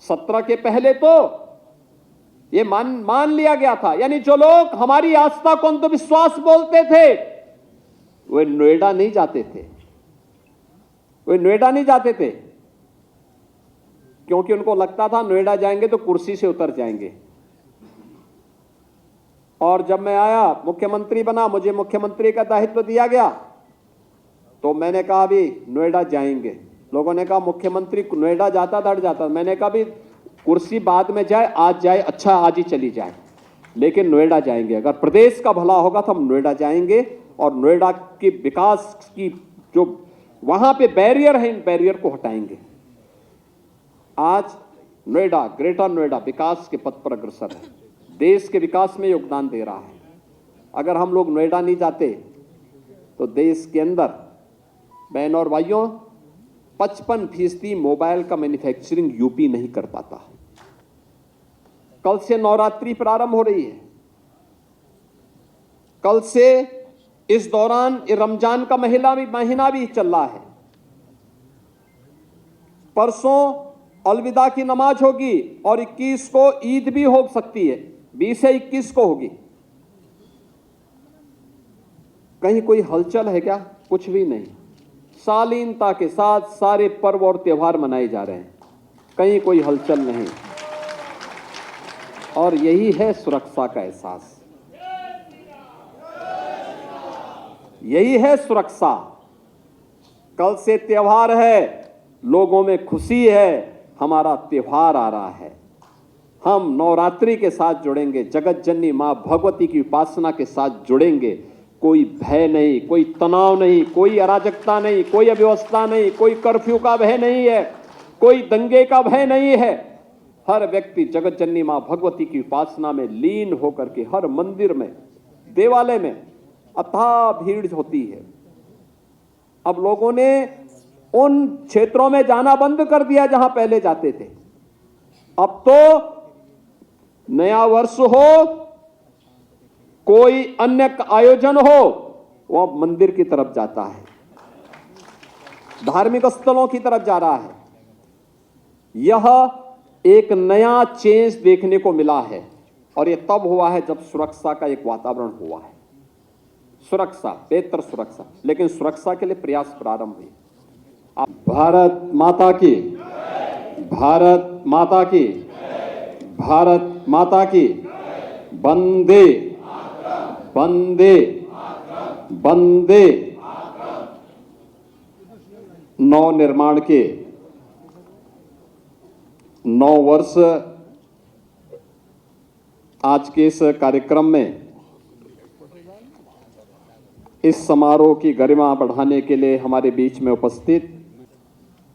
17 के पहले तो ये मान लिया गया था, यानी जो लोग हमारी आस्था को अंधविश्वास बोलते थे वे नोएडा नहीं जाते थे, वे नोएडा नहीं जाते थे, क्योंकि उनको लगता था नोएडा जाएंगे तो कुर्सी से उतर जाएंगे। और जब मैं आया, मुख्यमंत्री बना, मुझे मुख्यमंत्री का दायित्व दिया गया, तो मैंने कहा भी नोएडा जाएंगे। लोगों ने कहा मुख्यमंत्री नोएडा जाता था, हट जाता। मैंने कहा भी कुर्सी बाद में जाए, आज जाए, अच्छा आज ही चली जाए, लेकिन नोएडा जाएंगे। अगर प्रदेश का भला होगा तो हम नोएडा जाएंगे और नोएडा के विकास की जो वहां पे बैरियर है, इन बैरियर को हटाएंगे। आज नोएडा, ग्रेटर नोएडा विकास के पथ पर अग्रसर है, देश के विकास में योगदान दे रहा है। अगर हम लोग नोएडा नहीं जाते तो देश के अंदर, बहनों और भाइयों, 55% मोबाइल का मैन्युफैक्चरिंग यूपी नहीं कर पाता। कल से नवरात्रि प्रारंभ हो रही है, कल से इस दौरान रमजान का महीना भी चल रहा है। परसों अलविदा की नमाज होगी और 21 को ईद भी हो सकती है, 20 से 21 को होगी। कहीं कोई हलचल है क्या? कुछ भी नहीं। शालीनता के साथ सारे पर्व और त्योहार मनाए जा रहे हैं, कहीं कोई हलचल नहीं। और यही है सुरक्षा का एहसास, यही है सुरक्षा। कल से त्योहार है, लोगों में खुशी है, हमारा त्योहार आ रहा है। हम नवरात्रि के साथ जुड़ेंगे, जगत जननी मां भगवती की उपासना के साथ जुड़ेंगे। कोई भय नहीं, कोई तनाव नहीं, कोई अराजकता नहीं, कोई अव्यवस्था नहीं, कोई कर्फ्यू का भय नहीं है, कोई दंगे का भय नहीं है। हर व्यक्ति जगत जननी मां भगवती की उपासना में लीन होकर के हर मंदिर में, देवालय में अथाह भीड़ होती है। अब लोगों ने उन क्षेत्रों में जाना बंद कर दिया जहां पहले जाते थे। अब तो नया वर्ष हो, कोई अन्य आयोजन हो, वो अब मंदिर की तरफ जाता है, धार्मिक स्थलों की तरफ जा रहा है। यह एक नया चेंज देखने को मिला है और यह तब हुआ है जब सुरक्षा का एक वातावरण हुआ है। सुरक्षा, बेहतर सुरक्षा, लेकिन सुरक्षा के लिए प्रयास प्रारंभ हुए। भारत माता की, भारत माता की, भारत माता की, वंदे वंदे वंदे। नवनिर्माण के 9 वर्ष आज के इस कार्यक्रम में, इस समारोह की गरिमा बढ़ाने के लिए हमारे बीच में उपस्थित,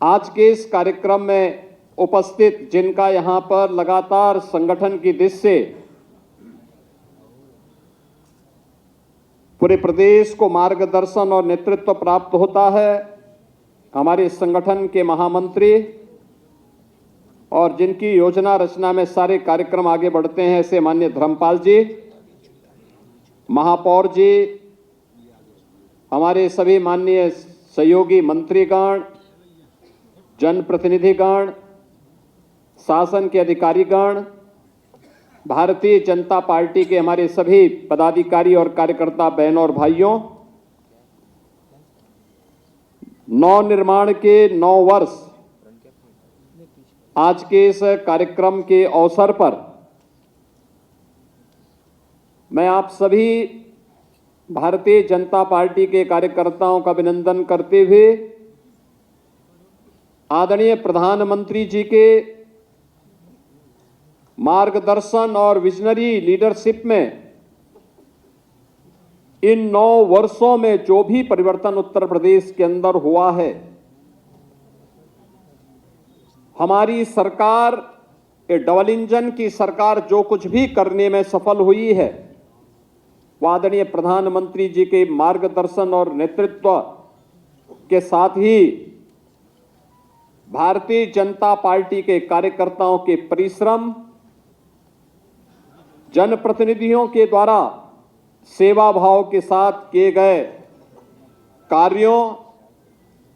आज के इस कार्यक्रम में उपस्थित जिनका यहां पर लगातार संगठन की दृष्टि से पूरे प्रदेश को मार्गदर्शन और नेतृत्व प्राप्त होता है, हमारे संगठन के महामंत्री और जिनकी योजना रचना में सारे कार्यक्रम आगे बढ़ते हैं, ऐसे माननीय धर्मपाल जी, महापौर जी, हमारे सभी माननीय सहयोगी मंत्रीगण, जनप्रतिनिधिगण, शासन के अधिकारीगण, भारतीय जनता पार्टी के हमारे सभी पदाधिकारी और कार्यकर्ता, बहनों और भाइयों, नवनिर्माण के 9 वर्ष आज के इस कार्यक्रम के अवसर पर मैं आप सभी भारतीय जनता पार्टी के कार्यकर्ताओं का अभिनंदन करते हुए आदरणीय प्रधानमंत्री जी के मार्गदर्शन और विजनरी लीडरशिप में इन 9 वर्षों में जो भी परिवर्तन उत्तर प्रदेश के अंदर हुआ है, हमारी सरकार, ये डबल इंजन की सरकार जो कुछ भी करने में सफल हुई है, वह आदरणीय प्रधानमंत्री जी के मार्गदर्शन और नेतृत्व के साथ ही भारतीय जनता पार्टी के कार्यकर्ताओं के परिश्रम, जनप्रतिनिधियों के द्वारा सेवा भाव के साथ किए गए कार्यों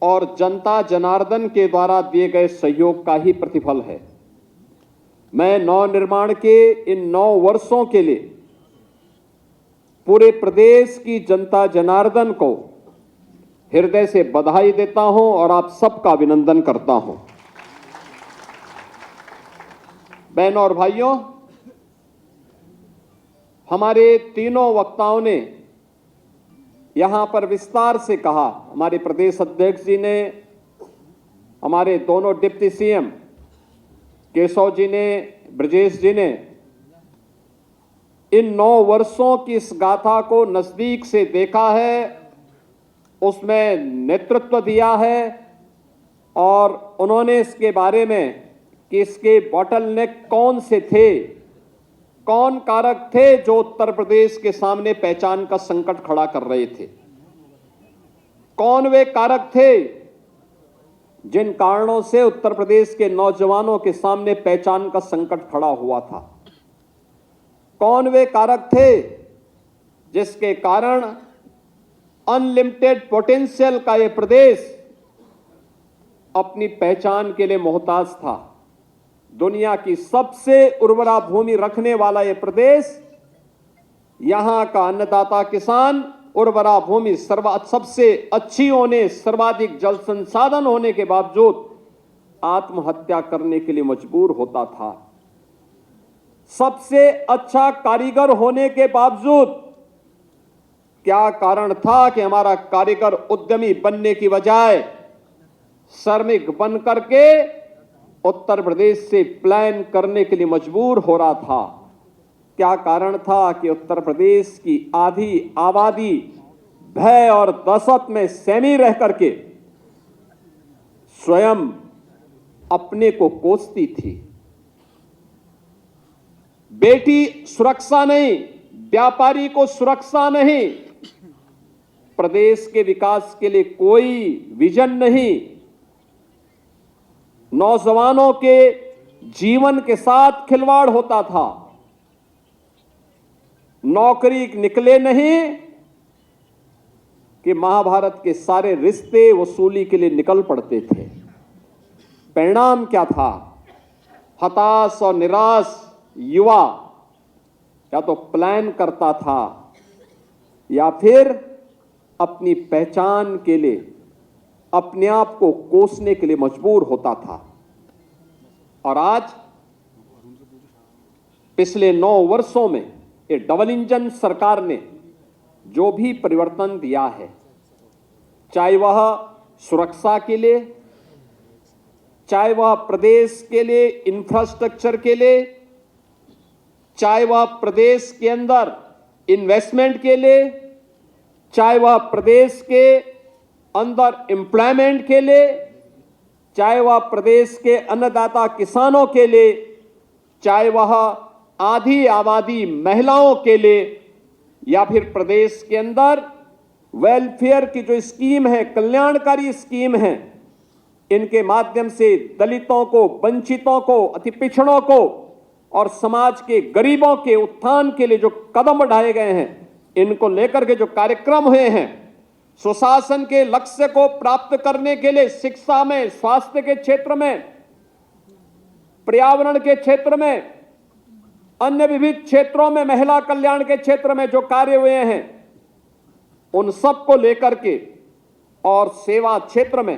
और जनता जनार्दन के द्वारा दिए गए सहयोग का ही प्रतिफल है। मैं नवनिर्माण के इन 9 वर्षों के लिए पूरे प्रदेश की जनता जनार्दन को हृदय से बधाई देता हूं और आप सबका अभिनंदन करता हूं। बहनों और भाइयों, हमारे तीनों वक्ताओं ने यहां पर विस्तार से कहा। हमारे प्रदेश अध्यक्ष जी ने, हमारे दोनों डिप्टी सीएम केशव जी ने, ब्रजेश जी ने इन 9 वर्षों की इस गाथा को नजदीक से देखा है, उसमें नेतृत्व दिया है और उन्होंने इसके बारे में कि इसके बॉटलनेक कौन से थे, कौन कारक थे जो उत्तर प्रदेश के सामने पहचान का संकट खड़ा कर रहे थे, कौन वे कारक थे जिन कारणों से उत्तर प्रदेश के नौजवानों के सामने पहचान का संकट खड़ा हुआ था, कौन वे कारक थे जिसके कारण अनलिमिटेड पोटेंशियल का यह प्रदेश अपनी पहचान के लिए मोहताज था। दुनिया की सबसे उर्वरा भूमि रखने वाला यह प्रदेश, यहां का अन्नदाता किसान उर्वरा भूमि सबसे अच्छी होने, सर्वाधिक जल संसाधन होने के बावजूद आत्महत्या करने के लिए मजबूर होता था। सबसे अच्छा कारीगर होने के बावजूद क्या कारण था कि हमारा कारीगर उद्यमी बनने की बजाय श्रमिक बन करके उत्तर प्रदेश से प्लान करने के लिए मजबूर हो रहा था? क्या कारण था कि उत्तर प्रदेश की आधी आबादी भय और दहशत में सहमी रह करके स्वयं अपने को कोसती थी? बेटी सुरक्षा नहीं, व्यापारी को सुरक्षा नहीं, प्रदेश के विकास के लिए कोई विजन नहीं, नौजवानों के जीवन के साथ खिलवाड़ होता था, नौकरी निकले नहीं कि महाभारत के सारे रिश्ते वसूली के लिए निकल पड़ते थे। परिणाम क्या था? हताश और निराश युवा या तो प्लान करता था या फिर अपनी पहचान के लिए अपने आप को कोसने के लिए मजबूर होता था। और आज पिछले 9 वर्षों में ये डबल इंजन सरकार ने जो भी परिवर्तन दिया है, चाहे वह सुरक्षा के लिए, चाहे वह प्रदेश के लिए इंफ्रास्ट्रक्चर के लिए, चाहे वह प्रदेश के अंदर इन्वेस्टमेंट के लिए, चाहे वह प्रदेश के अंदर एम्प्लॉयमेंट के लिए, चाहे वह प्रदेश के अन्नदाता किसानों के लिए, चाहे वह आधी आबादी महिलाओं के लिए, या फिर प्रदेश के अंदर वेलफेयर की जो स्कीम है, कल्याणकारी स्कीम है, इनके माध्यम से दलितों को, वंचितों को, अति पिछड़ों को और समाज के गरीबों के उत्थान के लिए जो कदम उठाए गए हैं, इनको लेकर के जो कार्यक्रम हुए हैं, सुशासन के लक्ष्य को प्राप्त करने के लिए शिक्षा में, स्वास्थ्य के क्षेत्र में, पर्यावरण के क्षेत्र में, अन्य विविध क्षेत्रों में, महिला कल्याण के क्षेत्र में जो कार्य हुए हैं, उन सब को लेकर के और सेवा क्षेत्र में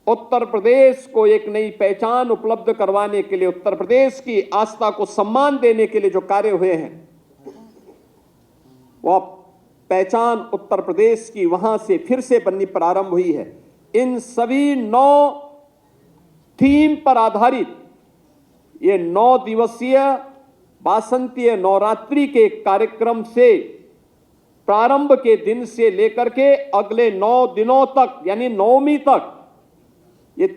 उत्तर प्रदेश को एक नई पहचान उपलब्ध करवाने के लिए, उत्तर प्रदेश की आस्था को सम्मान देने के लिए जो कार्य हुए हैं, वह पहचान उत्तर प्रदेश की वहां से फिर से बननी प्रारंभ हुई है। इन सभी 9 थीम पर आधारित ये 9 दिवसीय वासंतीय नवरात्रि के कार्यक्रम से प्रारंभ के दिन से लेकर के अगले 9 दिनों तक, यानी नवमी तक, ये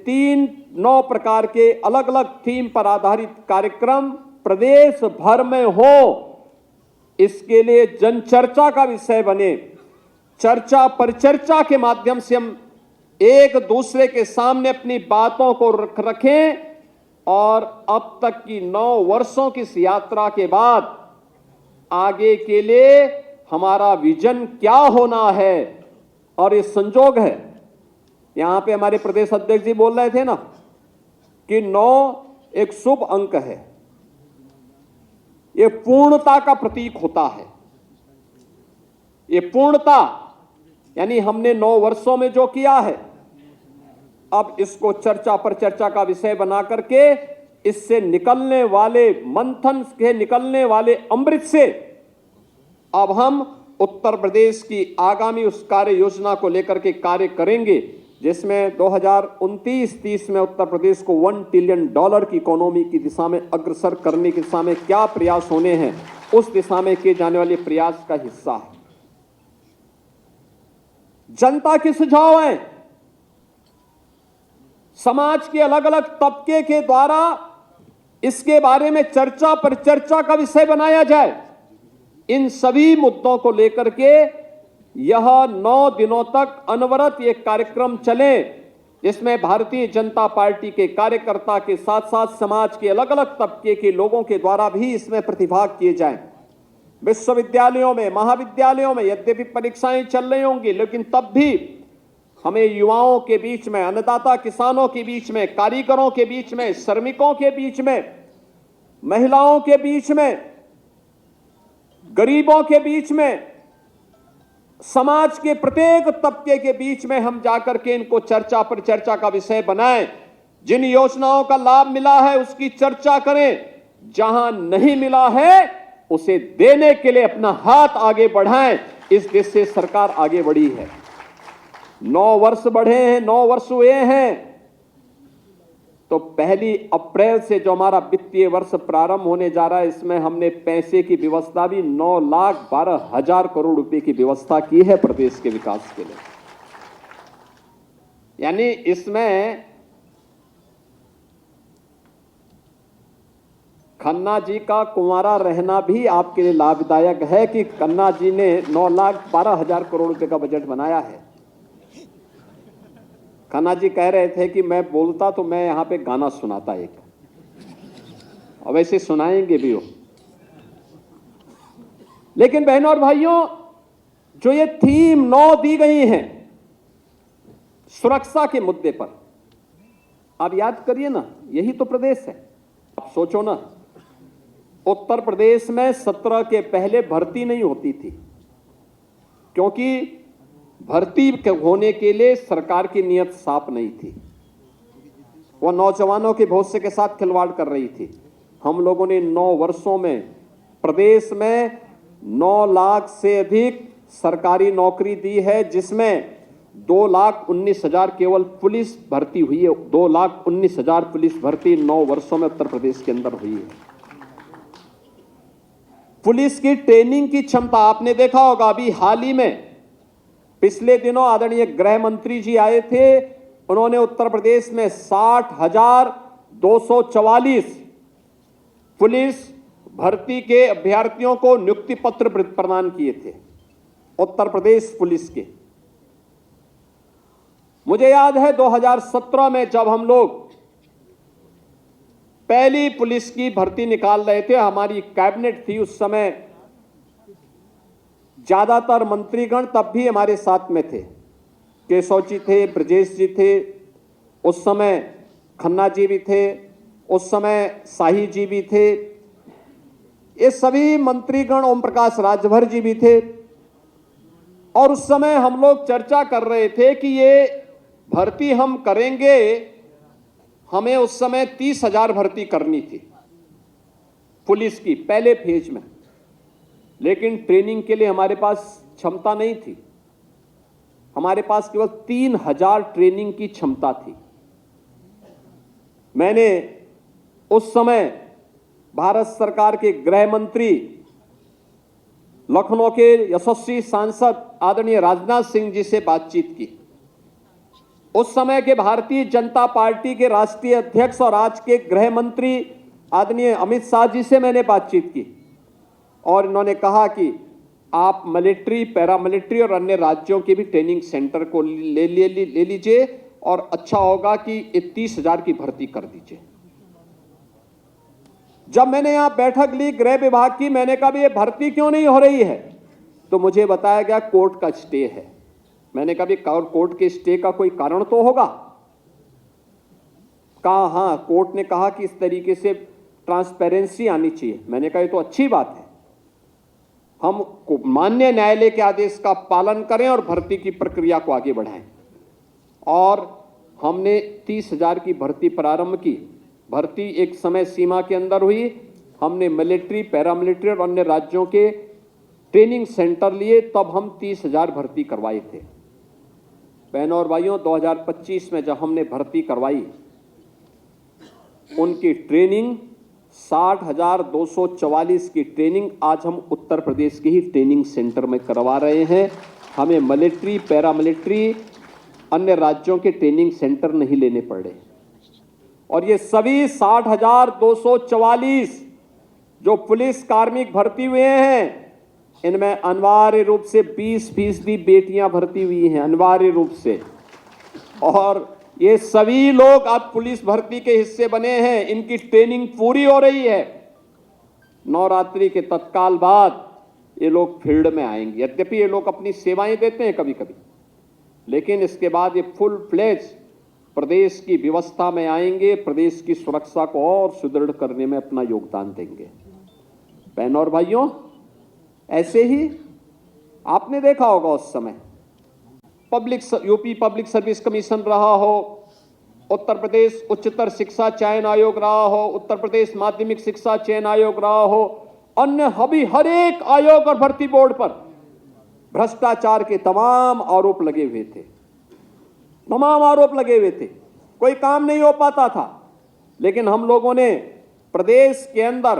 9 प्रकार के अलग अलग थीम पर आधारित कार्यक्रम प्रदेश भर में हो, इसके लिए जनचर्चा का विषय बने। चर्चा परिचर्चा के माध्यम से हम एक दूसरे के सामने अपनी बातों को रखें और अब तक की 9 वर्षों की इस यात्रा के बाद आगे के लिए हमारा विजन क्या होना है। और ये संजोग है, यहां पे हमारे प्रदेश अध्यक्ष जी बोल रहे थे ना कि 9 एक शुभ अंक है। ये पूर्णता का प्रतीक होता है। ये पूर्णता यानी हमने 9 वर्षों में जो किया है, अब इसको चर्चा पर चर्चा का विषय बना करके इससे निकलने वाले मंथन के निकलने वाले अमृत से अब हम उत्तर प्रदेश की आगामी उस कार्य योजना को लेकर के कार्य करेंगे, जिसमें 2029-30 में उत्तर प्रदेश को $1 ट्रिलियन की इकोनॉमी की दिशा में अग्रसर करने की दिशा में क्या प्रयास होने हैं, उस दिशा में किए जाने वाले प्रयास का हिस्सा है। जनता के सुझाव हैं, समाज के अलग अलग तबके के द्वारा इसके बारे में चर्चा पर चर्चा का विषय बनाया जाए। इन सभी मुद्दों को लेकर के यह 9 दिनों तक अनवरत ये कार्यक्रम चले, जिसमें भारतीय जनता पार्टी के कार्यकर्ता के साथ साथ समाज के अलग अलग तबके के लोगों के द्वारा भी इसमें प्रतिभाग किए जाएं। विश्वविद्यालयों में, महाविद्यालयों में यद्यपि परीक्षाएं चल रही होंगी, लेकिन तब भी हमें युवाओं के बीच में, अन्नदाता किसानों के बीच में, कारीगरों के बीच में, श्रमिकों के बीच में, महिलाओं के बीच में, गरीबों के बीच में, समाज के प्रत्येक तबके के बीच में हम जाकर के इनको चर्चा पर चर्चा का विषय बनाएं। जिन योजनाओं का लाभ मिला है उसकी चर्चा करें, जहां नहीं मिला है उसे देने के लिए अपना हाथ आगे बढ़ाएं। इस देश से सरकार आगे बढ़ी है। 9 वर्ष बढ़े हैं, 9 वर्ष हुए हैं, तो 1 अप्रैल से जो हमारा वित्तीय वर्ष प्रारंभ होने जा रहा है, इसमें हमने पैसे की व्यवस्था भी 9,12,000 करोड़ रुपए की व्यवस्था की है प्रदेश के विकास के लिए। यानी इसमें खन्ना जी का कुंवारा रहना भी आपके लिए लाभदायक है कि खन्ना जी ने 9,12,000 करोड़ रुपए का बजट बनाया है। खन्ना जी कह रहे थे कि मैं बोलता तो मैं यहां पे गाना सुनाता एक, और वैसे सुनाएंगे भी हो। लेकिन बहनों और भाइयों, जो ये थीम 9 दी गई है सुरक्षा के मुद्दे पर, आप याद करिए ना, यही तो प्रदेश है। आप सोचो ना, उत्तर प्रदेश में 17 के पहले भर्ती नहीं होती थी, क्योंकि भर्ती होने के लिए सरकार की नीयत साफ नहीं थी। वह नौजवानों के भविष्य के साथ खिलवाड़ कर रही थी। हम लोगों ने 9 वर्षों में प्रदेश में 9 लाख से अधिक सरकारी नौकरी दी है, जिसमें 2,19,000 केवल पुलिस भर्ती हुई है। 2,19,000 पुलिस भर्ती 9 वर्षों में उत्तर प्रदेश के अंदर हुई है। पुलिस की ट्रेनिंग की क्षमता आपने देखा होगा, अभी हाल ही में पिछले दिनों आदरणीय गृह मंत्री जी आए थे, उन्होंने उत्तर प्रदेश में 60,244 पुलिस भर्ती के अभ्यर्थियों को नियुक्ति पत्र प्रदान किए थे, उत्तर प्रदेश पुलिस के। मुझे याद है 2017 में जब हम लोग पहली पुलिस की भर्ती निकाल रहे थे, हमारी कैबिनेट थी उस समय, ज्यादातर मंत्रीगण तब भी हमारे साथ में थे। केशव जी थे, ब्रजेश जी थे, उस समय खन्ना जी भी थे, उस समय शाही जी भी थे, ये सभी मंत्रीगण, ओम प्रकाश राजभर जी भी थे। और उस समय हम लोग चर्चा कर रहे थे कि ये भर्ती हम करेंगे, हमें उस समय 30,000 भर्ती करनी थी पुलिस की पहले फेज में, लेकिन ट्रेनिंग के लिए हमारे पास क्षमता नहीं थी। हमारे पास केवल 3,000 ट्रेनिंग की क्षमता थी। मैंने उस समय भारत सरकार के गृह मंत्री, लखनऊ के यशस्वी सांसद आदरणीय राजनाथ सिंह जी से बातचीत की। उस समय के भारतीय जनता पार्टी के राष्ट्रीय अध्यक्ष और आज के गृह मंत्री आदरणीय अमित शाह जी से मैंने बातचीत की, और इन्होंने कहा कि आप मिलिट्री, पैरामिलिट्री और अन्य राज्यों के भी ट्रेनिंग सेंटर को ले लीजिए, और अच्छा होगा कि 30,000 की भर्ती कर दीजिए। जब मैंने यहां बैठक ली गृह विभाग की, मैंने कहा ये भर्ती क्यों नहीं हो रही है, तो मुझे बताया गया कोर्ट का स्टे है। मैंने कहा कोर्ट के स्टे का कोई कारण तो होगा। कहा हाँ, कोर्ट ने कहा कि इस तरीके से ट्रांसपेरेंसी आनी चाहिए। मैंने कहा ये तो अच्छी बात है, हम माननीय न्यायालय के आदेश का पालन करें और भर्ती की प्रक्रिया को आगे बढ़ाएं। और हमने 30,000 की भर्ती प्रारंभ की। भर्ती एक समय सीमा के अंदर हुई। हमने मिलिट्री, पैरामिलिट्री और अन्य राज्यों के ट्रेनिंग सेंटर लिए, तब हम 30,000 भर्ती करवाए थे। बहनों और भाइयों, 2025 में जब हमने भर्ती करवाई, उनकी ट्रेनिंग 60,244 की ट्रेनिंग आज हम उत्तर प्रदेश के ही ट्रेनिंग सेंटर में करवा रहे हैं। हमें मिलिट्री, पैरामिलिट्री, अन्य राज्यों के ट्रेनिंग सेंटर नहीं लेने पड़े। और ये सभी 60,244 जो पुलिस कार्मिक भर्ती हुए हैं, इनमें अनिवार्य रूप से 20% बेटियां भर्ती हुई हैं, अनिवार्य रूप से। और ये सभी लोग अब पुलिस भर्ती के हिस्से बने हैं। इनकी ट्रेनिंग पूरी हो रही है। नवरात्रि के तत्काल बाद ये लोग फील्ड में आएंगे। यद्यपि ये लोग अपनी सेवाएं देते हैं कभी कभी, लेकिन इसके बाद ये फुल फ्लेज प्रदेश की व्यवस्था में आएंगे, प्रदेश की सुरक्षा को और सुदृढ़ करने में अपना योगदान देंगे। बहनों और भाइयों, ऐसे ही आपने देखा होगा उस समय यूपी पब्लिक सर्विस कमीशन रहा हो, उत्तर प्रदेश उच्चतर शिक्षा चयन आयोग रहा हो, उत्तर प्रदेश माध्यमिक शिक्षा चयन आयोग रहा हो, अन्य हर एक आयोग और भर्ती बोर्ड पर भ्रष्टाचार के तमाम आरोप लगे हुए थे। तमाम आरोप लगे हुए थे, कोई काम नहीं हो पाता था। लेकिन हम लोगों ने प्रदेश के अंदर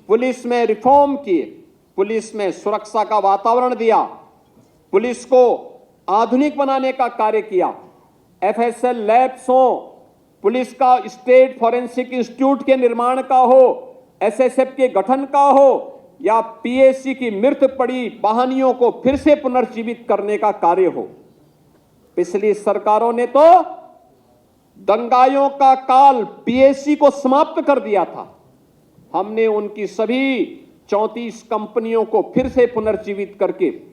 पुलिस में रिफॉर्म किए, पुलिस में सुरक्षा का वातावरण दिया, पुलिस को आधुनिक बनाने का कार्य किया। एफएसएल लैब्स हो, पुलिस का स्टेट फॉरेंसिक इंस्टीट्यूट के निर्माण का हो, एसएसएफ के गठन का हो, या पीएससी की मृत पड़ी वाहिनियों को फिर से पुनर्जीवित करने का कार्य हो। पिछली सरकारों ने तो दंगाइयों का काल पीएससी को समाप्त कर दिया था। हमने उनकी सभी 34 कंपनियों को फिर से पुनर्जीवित करके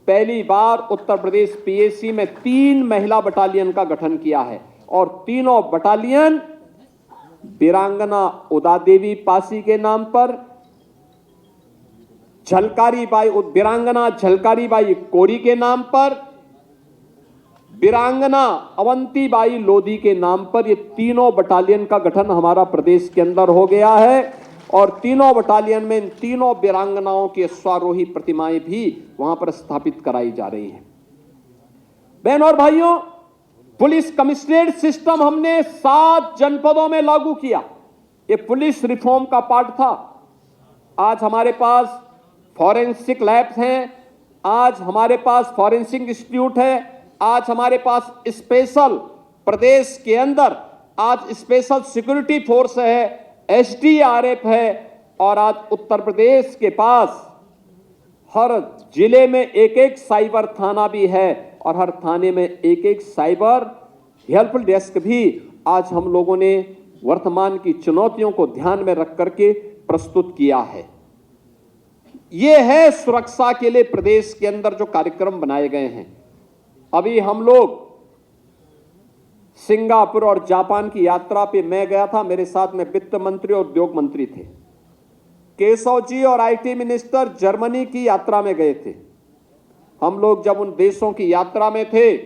पहली बार उत्तर प्रदेश पीएससी में 3 महिला बटालियन का गठन किया है। और तीनों बटालियन वीरांगना उदा देवी पासी के नाम पर, वीरांगना झलकारी बाई कोरी के नाम पर, वीरांगना अवंती बाई लोधी के नाम पर, ये तीनों बटालियन का गठन हमारा प्रदेश के अंदर हो गया है। और तीनों बटालियन में इन तीनों वीरांगनाओं की अश्वारोही प्रतिमाएं भी वहां पर स्थापित कराई जा रही हैं। बहनों और भाइयों, पुलिस कमिश्नरेट सिस्टम हमने 7 जनपदों में लागू किया। ये पुलिस रिफॉर्म का पार्ट था। आज हमारे पास फॉरेंसिक लैब्स हैं, आज हमारे पास फॉरेंसिक इंस्टीट्यूट है, आज हमारे पास स्पेशल प्रदेश के अंदर आज स्पेशल सिक्योरिटी फोर्स है, एसडीआरएफ है, और आज उत्तर प्रदेश के पास हर जिले में एक साइबर थाना भी है, और हर थाने में एक साइबर हेल्प डेस्क भी आज हम लोगों ने वर्तमान की चुनौतियों को ध्यान में रख करके प्रस्तुत किया है। ये है सुरक्षा के लिए प्रदेश के अंदर जो कार्यक्रम बनाए गए हैं। अभी हम लोग सिंगापुर और जापान की यात्रा पे मैं गया था, मेरे साथ में वित्त मंत्री और उद्योग मंत्री थे। केशव जी और आईटी मिनिस्टर जर्मनी की यात्रा में गए थे। हम लोग जब उन देशों की यात्रा में थे,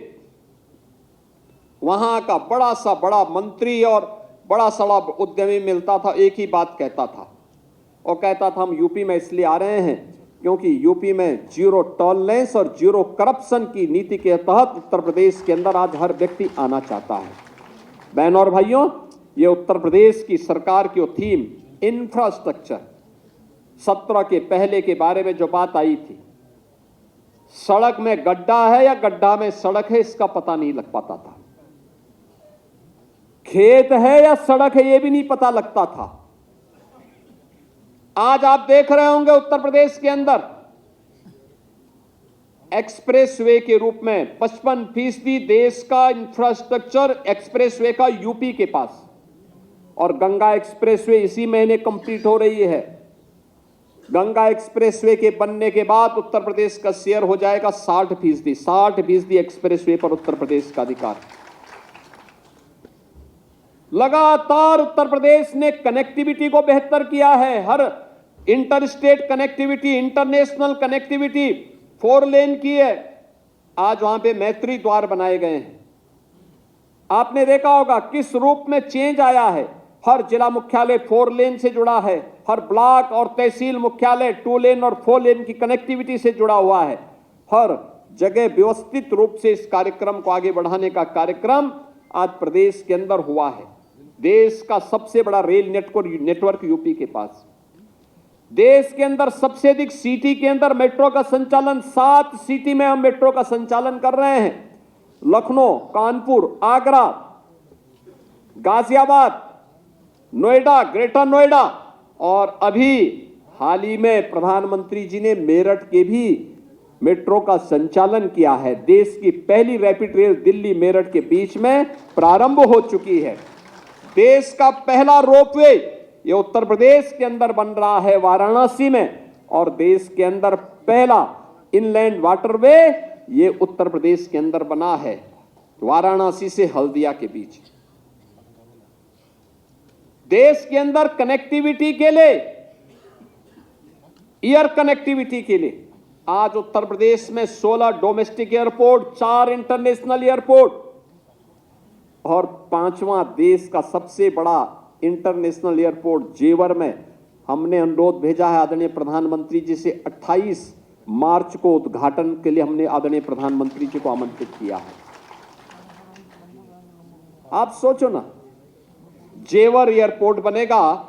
वहां का बड़ा मंत्री और बड़ा सड़ा उद्यमी मिलता था, एक ही बात कहता था, और कहता था हम यूपी में इसलिए आ रहे हैं क्योंकि यूपी में जीरो टॉलरेंस और जीरो करप्शन की नीति के तहत उत्तर प्रदेश के अंदर आज हर व्यक्ति आना चाहता है। बहनों और भाइयों, ये उत्तर प्रदेश की सरकार की थीम इंफ्रास्ट्रक्चर 17 के पहले के बारे में जो बात आई थी, सड़क में गड्ढा है या गड्ढा में सड़क है इसका पता नहीं लग पाता था, खेत है या सड़क है ये भी नहीं पता लगता था। आज आप देख रहे होंगे उत्तर प्रदेश के अंदर एक्सप्रेसवे के रूप में 55% देश का इंफ्रास्ट्रक्चर एक्सप्रेसवे का यूपी के पास, और गंगा एक्सप्रेसवे इसी महीने कंप्लीट हो रही है। गंगा एक्सप्रेसवे के बनने के बाद उत्तर प्रदेश का शेयर हो जाएगा 60% एक्सप्रेसवे पर उत्तर प्रदेश का अधिकार। लगातार उत्तर प्रदेश ने कनेक्टिविटी को बेहतर किया है। हर inter state connectivity, international connectivity 4 lane की है। आज वहां पे मैत्री द्वार बनाए गए हैं। आपने देखा होगा किस रूप में चेंज आया है। हर जिला मुख्यालय 4 लेन से जुड़ा है। हर ब्लॉक और तहसील मुख्यालय 2 लेन और 4 लेन की कनेक्टिविटी से जुड़ा हुआ है। हर जगह व्यवस्थित रूप से इस कार्यक्रम को आगे बढ़ाने का कार्यक्रम आज प्रदेश के अंदर हुआ है। देश का सबसे बड़ा रेल नेटवर्क यूपी के पास। देश के अंदर सबसे अधिक सिटी के अंदर मेट्रो का संचालन, 7 सिटी में हम मेट्रो का संचालन कर रहे हैं। लखनऊ, कानपुर, आगरा, गाजियाबाद, नोएडा, ग्रेटर नोएडा और अभी हाल ही में प्रधानमंत्री जी ने मेरठ के भी मेट्रो का संचालन किया है। देश की पहली रैपिड रेल दिल्ली मेरठ के बीच में प्रारंभ हो चुकी है। देश का पहला रोपवे ये उत्तर प्रदेश के अंदर बन रहा है वाराणसी में, और देश के अंदर पहला इनलैंड वाटरवे ये उत्तर प्रदेश के अंदर बना है वाराणसी से हल्दिया के बीच। देश के अंदर कनेक्टिविटी के लिए, एयर कनेक्टिविटी के लिए आज उत्तर प्रदेश में 16 डोमेस्टिक एयरपोर्ट, 4 इंटरनेशनल एयरपोर्ट और 5वां देश का सबसे बड़ा इंटरनेशनल एयरपोर्ट जेवर में हमने अनुरोध भेजा है आदरणीय प्रधानमंत्री जी से। 28 मार्च को उद्घाटन के लिए हमने आदरणीय प्रधानमंत्री जी को आमंत्रित किया है। आप सोचो ना, जेवर एयरपोर्ट बनेगा,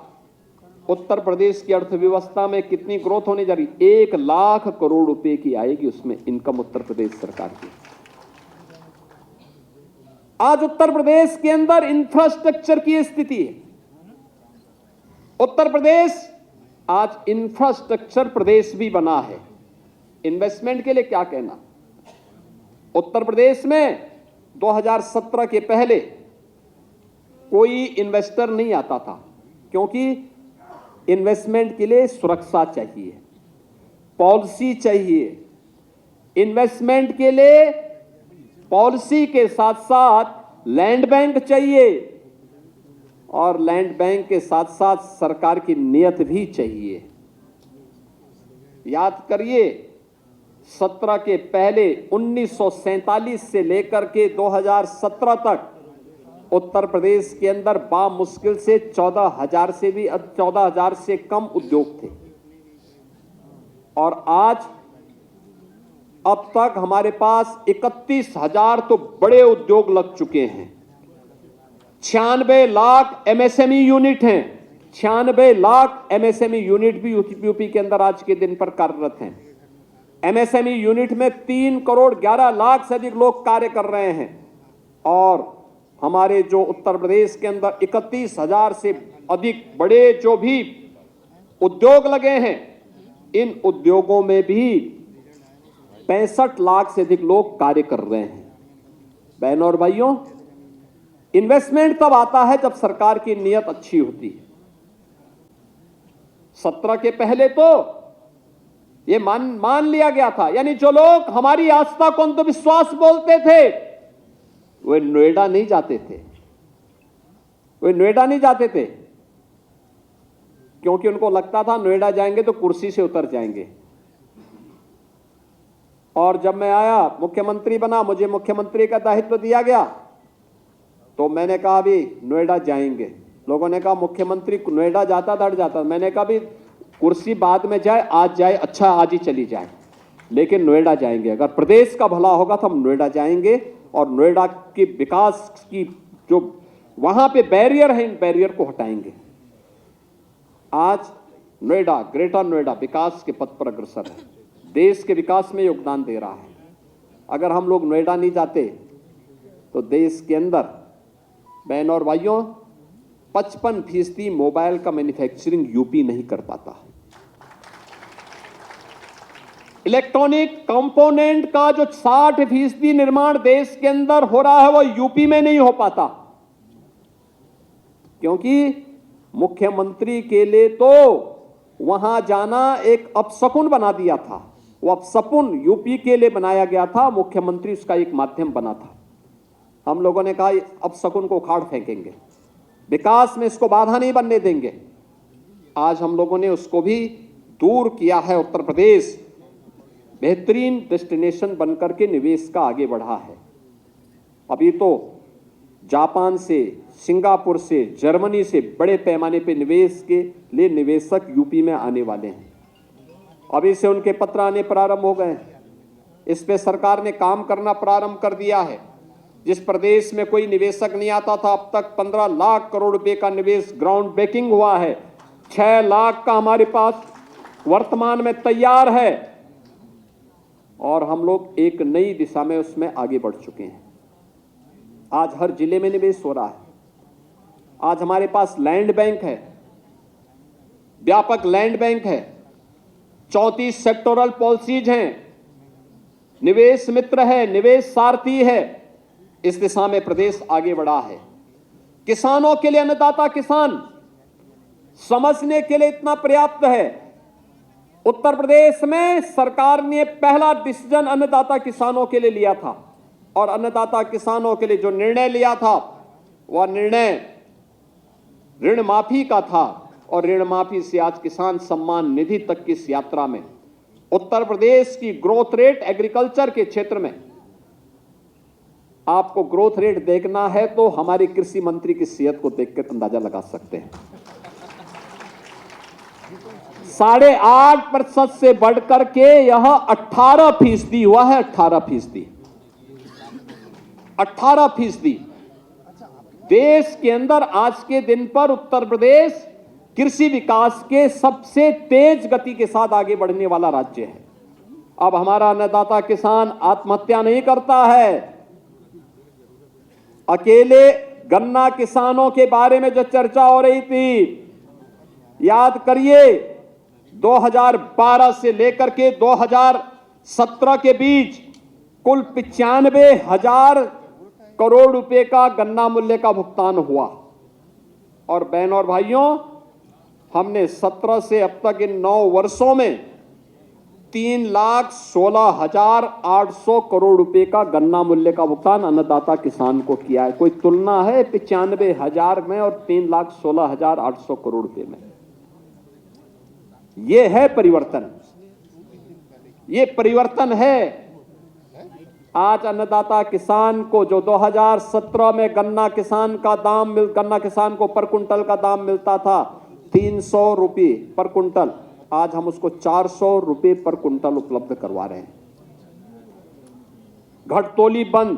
उत्तर प्रदेश की अर्थव्यवस्था में कितनी ग्रोथ होने जा रही। 1 लाख करोड़ रुपए की आएगी उसमें इनकम उत्तर प्रदेश सरकार की। आज उत्तर प्रदेश के अंदर इंफ्रास्ट्रक्चर की स्थिति है। उत्तर प्रदेश आज इंफ्रास्ट्रक्चर प्रदेश भी बना है। इन्वेस्टमेंट के लिए क्या कहना। उत्तर प्रदेश में 2017 के पहले कोई इन्वेस्टर नहीं आता था, क्योंकि इन्वेस्टमेंट के लिए सुरक्षा चाहिए, पॉलिसी चाहिए। इन्वेस्टमेंट के लिए पॉलिसी के साथ साथ लैंड बैंक चाहिए, और लैंड बैंक के साथ साथ सरकार की नीयत भी चाहिए। याद करिए, 17 के पहले 1947 से लेकर के 2017 तक उत्तर प्रदेश के अंदर बामुश्किल से 14,000 से कम उद्योग थे, और आज अब तक हमारे पास 31,000 तो बड़े उद्योग लग चुके हैं। 96 लाख एमएसएमई यूनिट हैं। 96 लाख एमएसएमई यूनिट भी यूपी के अंदर आज के दिन पर कार्यरत हैं। एमएसएमई यूनिट में 3 करोड़ 11 लाख से अधिक लोग कार्य कर रहे हैं, और हमारे जो उत्तर प्रदेश के अंदर 31,000 से अधिक बड़े जो भी उद्योग लगे हैं, इन उद्योगों में भी 65 लाख से अधिक लोग कार्य कर रहे हैं। बहनों और भाइयों, इन्वेस्टमेंट तब आता है जब सरकार की नीयत अच्छी होती है। 17 के पहले तो ये मान लिया गया था, यानी जो लोग हमारी आस्था को अंधविश्वास बोलते थे वे नोएडा नहीं जाते थे। वे नोएडा नहीं जाते थे क्योंकि उनको लगता था नोएडा जाएंगे तो कुर्सी से उतर जाएंगे। और जब मैं आया, मुख्यमंत्री बना, मुझे मुख्यमंत्री का दायित्व दिया गया, तो मैंने कहा भी नोएडा जाएंगे। लोगों ने कहा मुख्यमंत्री नोएडा जाता धड़ जाता। मैंने कहा भी कुर्सी बाद में जाए, आज जाए, अच्छा आज ही चली जाए, लेकिन नोएडा जाएंगे। अगर प्रदेश का भला होगा तो हम नोएडा जाएंगे, और नोएडा के विकास की जो वहां पे बैरियर है, इन बैरियर को हटाएंगे। आज नोएडा, ग्रेटर नोएडा विकास के पथ पर अग्रसर है, देश के विकास में योगदान दे रहा है। अगर हम लोग नोएडा नहीं जाते तो देश के अंदर, बहनों और भाइयों, 55% मोबाइल का मैन्युफैक्चरिंग यूपी नहीं कर पाता। इलेक्ट्रॉनिक कंपोनेंट का जो 60% निर्माण देश के अंदर हो रहा है, वो यूपी में नहीं हो पाता, क्योंकि मुख्यमंत्री के लिए तो वहां जाना एक अपशकुन बना दिया था। वो अपशकुन यूपी के लिए बनाया गया था, मुख्यमंत्री उसका एक माध्यम बना था। हम लोगों ने कहा अपशकुन को उखाड़ फेंकेंगे, विकास में इसको बाधा नहीं बनने देंगे। आज हम लोगों ने उसको भी दूर किया है। उत्तर प्रदेश बेहतरीन डेस्टिनेशन बनकर के निवेश का आगे बढ़ा है। अभी तो जापान से, सिंगापुर से, जर्मनी से बड़े पैमाने पे निवेश के लिए निवेशक यूपी में आने वाले हैं। अभी से उनके पत्र आने प्रारंभ हो गए। इस पे सरकार ने काम करना प्रारंभ कर दिया है। जिस प्रदेश में कोई निवेशक नहीं आता था, अब तक 15 लाख करोड़ रुपए का निवेश ग्राउंड ब्रेकिंग हुआ है। 6 लाख का हमारे पास वर्तमान में तैयार है और हम लोग एक नई दिशा में उसमें आगे बढ़ चुके हैं। आज हर जिले में निवेश हो रहा है। आज हमारे पास लैंड बैंक है, व्यापक लैंड बैंक है, 34 सेक्टोरल पॉलिसीज हैं, निवेश मित्र है, निवेश सारथी है। इस दिशा में प्रदेश आगे बढ़ा है। किसानों के लिए अन्नदाता किसान समझने के लिए इतना पर्याप्त है। उत्तर प्रदेश में सरकार ने पहला डिसीजन अन्नदाता किसानों के लिए लिया था और अन्नदाता किसानों के लिए जो निर्णय लिया था वह निर्णय ऋण माफी का था और ऋण माफी से आज किसान सम्मान निधि तक की इस यात्रा में उत्तर प्रदेश की ग्रोथ रेट एग्रीकल्चर के क्षेत्र में, आपको ग्रोथ रेट देखना है तो हमारे कृषि मंत्री की सेहत को देखकर अंदाजा लगा सकते हैं। 8.5% से बढ़कर के यह 18% हुआ है। 18% देश के अंदर आज के दिन पर उत्तर प्रदेश कृषि विकास के सबसे तेज गति के साथ आगे बढ़ने वाला राज्य है। अब हमारा अन्नदाता किसान आत्महत्या नहीं करता है। अकेले गन्ना किसानों के बारे में जो चर्चा हो रही थी, याद करिए 2012 से लेकर के 2017 के बीच कुल 95,000 करोड़ रुपए का गन्ना मूल्य का भुगतान हुआ। और बहनों और भाइयों, हमने 17 से अब तक इन 9 वर्षों में 3,16,800 करोड़ रुपए का गन्ना मूल्य का भुगतान अन्नदाता किसान को किया है। कोई तुलना है 95,000 में और 3,16,800 करोड़ रुपए में? यह है परिवर्तन। ये परिवर्तन है। आज अन्नदाता किसान को जो 2017 में गन्ना किसान को पर कुंटल का दाम मिलता था 300 रुपये पर कुंटल, आज हम उसको 400 रुपये पर कुंटल उपलब्ध करवा रहे हैं। घटतोली बंद,